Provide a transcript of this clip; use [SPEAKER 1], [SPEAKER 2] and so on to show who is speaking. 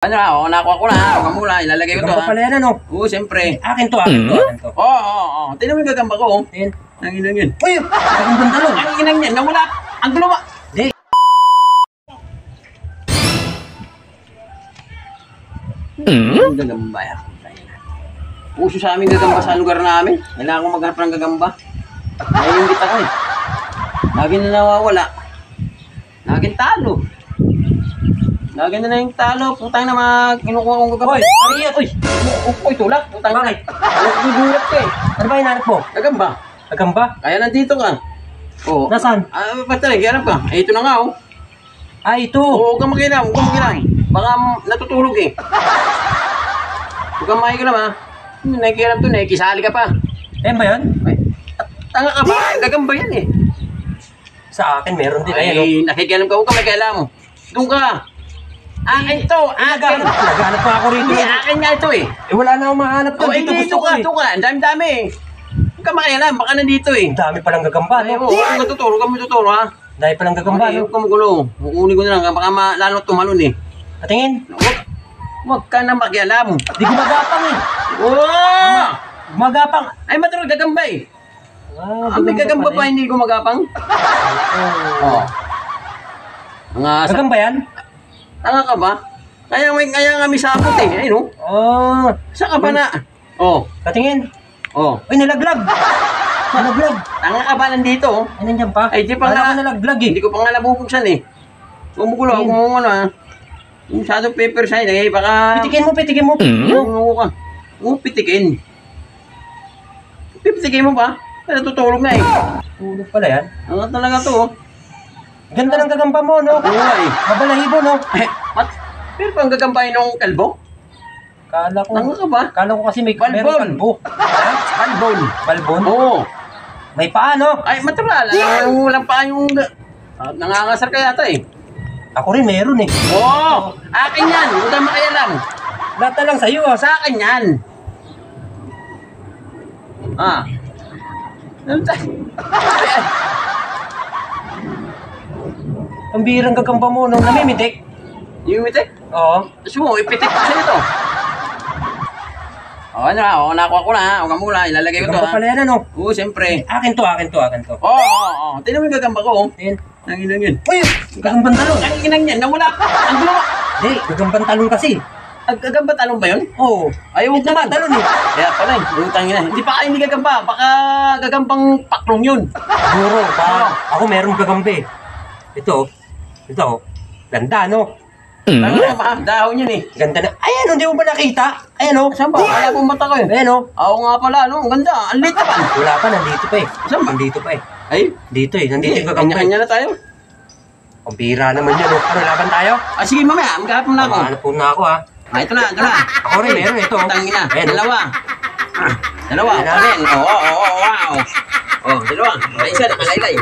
[SPEAKER 1] Ano na, nakuha ko na. Huwag ka muna, ilalagay ko to.
[SPEAKER 2] Gagamba pala yan, ano?
[SPEAKER 1] Oo, siyempre.
[SPEAKER 2] Akin to, akin to, akin to.
[SPEAKER 1] Oo. Tingnan mo yung gagamba ko.
[SPEAKER 2] Ayan.
[SPEAKER 1] Ang inang yun.
[SPEAKER 2] Uy! Gagambang talong.
[SPEAKER 1] Ang inang yan, nawala. Ang gulo ba?
[SPEAKER 2] Di.
[SPEAKER 1] Ang gagamba yan. Uso sa amin gagamba sa lugar namin. Kailangan ko maghanap ng gagamba. Naiingit ako eh. Lagi na nawawala. Laging talo. Lagi na yung talo. Putang na mga kinukuha kong gagamba.
[SPEAKER 2] Hoy! Ariya! Uy!
[SPEAKER 1] Uy, tulak. Putang na.
[SPEAKER 2] Bakit?
[SPEAKER 1] Gugulat ka eh.
[SPEAKER 2] Ano ba hinahanap mo?
[SPEAKER 1] Gagamba.
[SPEAKER 2] Gagamba?
[SPEAKER 1] Kaya nandito ka. Oo.
[SPEAKER 2] Nasaan?
[SPEAKER 1] Patay, kaya ka. Eh, ito na nga oh.
[SPEAKER 2] Ah, ito!
[SPEAKER 1] Oo, huwag kang makilam. Baka natutulog eh. Huwag kang makikilam ha. Nakikilam to, nakikisali ka pa.
[SPEAKER 2] Ayan ba yan?
[SPEAKER 1] Ay, tanga ka ba? Gagamba yan eh.
[SPEAKER 2] Sa akin, meron din. Ayan,
[SPEAKER 1] Ay, nakikialam ka. Huwag kang makialam. Doon ka. Akin to. Akin.
[SPEAKER 2] Naghanap pa ako rito.
[SPEAKER 1] Hindi, akin nga ito eh.
[SPEAKER 2] Eh, wala na akong mahanap
[SPEAKER 1] Oh,
[SPEAKER 2] doon. Dito
[SPEAKER 1] dito
[SPEAKER 2] gusto ko
[SPEAKER 1] ka.
[SPEAKER 2] eh.
[SPEAKER 1] Ito ka. Ang dami-dami eh. Huwag kang makialam. Baka nandito eh.
[SPEAKER 2] Ang dami palang gagamba,
[SPEAKER 1] Ay,
[SPEAKER 2] no?
[SPEAKER 1] oo. Huwag kang tuturo. Huwag kang tuturo ha.
[SPEAKER 2] Dahil palang gagamba,
[SPEAKER 1] Ay,
[SPEAKER 2] no?
[SPEAKER 1] huwag kang magulo. Kukunin ko na lang. Baka lalo tumalon eh.
[SPEAKER 2] Patingin.
[SPEAKER 1] Huwag ka na makialam.
[SPEAKER 2] Di gumagapang eh.
[SPEAKER 1] Oo!
[SPEAKER 2] Gumagapang.
[SPEAKER 1] Ay, matulog gagamba eh.
[SPEAKER 2] Ah,
[SPEAKER 1] Ang may gagamba pa,
[SPEAKER 2] pala eh.
[SPEAKER 1] hindi gumagapang. Oo. Mga
[SPEAKER 2] Gagamba yan?
[SPEAKER 1] tanga ka ba? Kaya nga may sapot eh. Ayun oh.
[SPEAKER 2] Oh.
[SPEAKER 1] Saan ka ba na? Oh.
[SPEAKER 2] Patingin.
[SPEAKER 1] Oh.
[SPEAKER 2] Uy, nalaglag. Nalaglag.
[SPEAKER 1] Tanga ka ba nandito oh?
[SPEAKER 2] Ay, nandiyan pa.
[SPEAKER 1] Ay, di pa
[SPEAKER 2] Wala
[SPEAKER 1] nga.
[SPEAKER 2] ko nalaglag eh.
[SPEAKER 1] Hindi ko pa nga nabubuksan eh. Kumukulo ako kung ano ha. Yung shadow paper side eh. Baka...
[SPEAKER 2] Pitikin mo, pitikin mo.
[SPEAKER 1] Ano ka? Oo, pitikin. Pipitikin mo ba? Ay, natutulog na eh.
[SPEAKER 2] Tulog pala yan.
[SPEAKER 1] Ano talaga to oh.
[SPEAKER 2] Ganda ng gagamba mo, no?
[SPEAKER 1] Oo nga eh.
[SPEAKER 2] Mabalahibo, no?
[SPEAKER 1] Pero pang gagambahin ng kalbo?
[SPEAKER 2] Kala ko.
[SPEAKER 1] Tanga ka ba?
[SPEAKER 2] Kala ko kasi may
[SPEAKER 1] Balbon.
[SPEAKER 2] meron kalbo.
[SPEAKER 1] Balbon.
[SPEAKER 2] Balbon?
[SPEAKER 1] Oo.
[SPEAKER 2] May paa, no?
[SPEAKER 1] Ay, matural. Walang pa yung... nangangasar ka yata eh.
[SPEAKER 2] Ako rin meron eh.
[SPEAKER 1] Oo. Akin yan. Huwag kang makialam.
[SPEAKER 2] Lahat na lang sa'yo, ah.
[SPEAKER 1] Sa akin yan. Ah.
[SPEAKER 2] Ang birang gagamba mo, no? Namimitik.
[SPEAKER 1] Yung mitik?
[SPEAKER 2] Oo.
[SPEAKER 1] Gusto mo, ipitik ko sa'yo ito. Ano na, nakuha ko na. Huwag kang muna, ilalagay ko to
[SPEAKER 2] Gagamba
[SPEAKER 1] ha.
[SPEAKER 2] pala yan, ano?
[SPEAKER 1] Oo, siyempre.
[SPEAKER 2] Akin to, akin to, akin to.
[SPEAKER 1] Oo. Tingnan mo yung gagamba ko.
[SPEAKER 2] Ayan.
[SPEAKER 1] Ang inang yun.
[SPEAKER 2] Uy! Gagambang talong.
[SPEAKER 1] Ang inang yan, nawala. Ang gulo ba?
[SPEAKER 2] Di, gagambang talong kasi.
[SPEAKER 1] Ang gagamba talong ba yun?
[SPEAKER 2] Oo.
[SPEAKER 1] Ay, huwag
[SPEAKER 2] Ito ba,
[SPEAKER 1] naman.
[SPEAKER 2] talon eh.
[SPEAKER 1] Kaya pala eh, utang ina. Hindi pa hindi gagamba, baka gagambang paklong yun.
[SPEAKER 2] Siguro, ako meron gagambe. Ito, ganda, no?
[SPEAKER 1] Ano na ba? Dahon yun eh.
[SPEAKER 2] Ganda na. Ayan, hindi mo ba nakita? Ayan, no?
[SPEAKER 1] Saan ba? Wala pong mata ko eh.
[SPEAKER 2] Ayan, no?
[SPEAKER 1] Oo nga pala, no? Ang ganda. Ang lit naman.
[SPEAKER 2] Wala pa, nandito pa eh.
[SPEAKER 1] Saan ba?
[SPEAKER 2] Nandito pa eh.
[SPEAKER 1] Ay,
[SPEAKER 2] Dito eh, nandito yung gagambe.
[SPEAKER 1] kanya-kanya na tayo.
[SPEAKER 2] Ang bira naman yan, no? Ano, laban tayo?
[SPEAKER 1] Ah, sige mamaya, magkahapon na ako.
[SPEAKER 2] Hanap po na ako, ha?
[SPEAKER 1] Ah, ito na.
[SPEAKER 2] Ako rin, meron ito.
[SPEAKER 1] Utang ina.
[SPEAKER 2] Ayan, no?
[SPEAKER 1] Dalawa. Dalawa.
[SPEAKER 2] Ayan na.
[SPEAKER 1] Ano yan? Oo, wow. Oh, dalawa. Ay, isa, nakalaylay.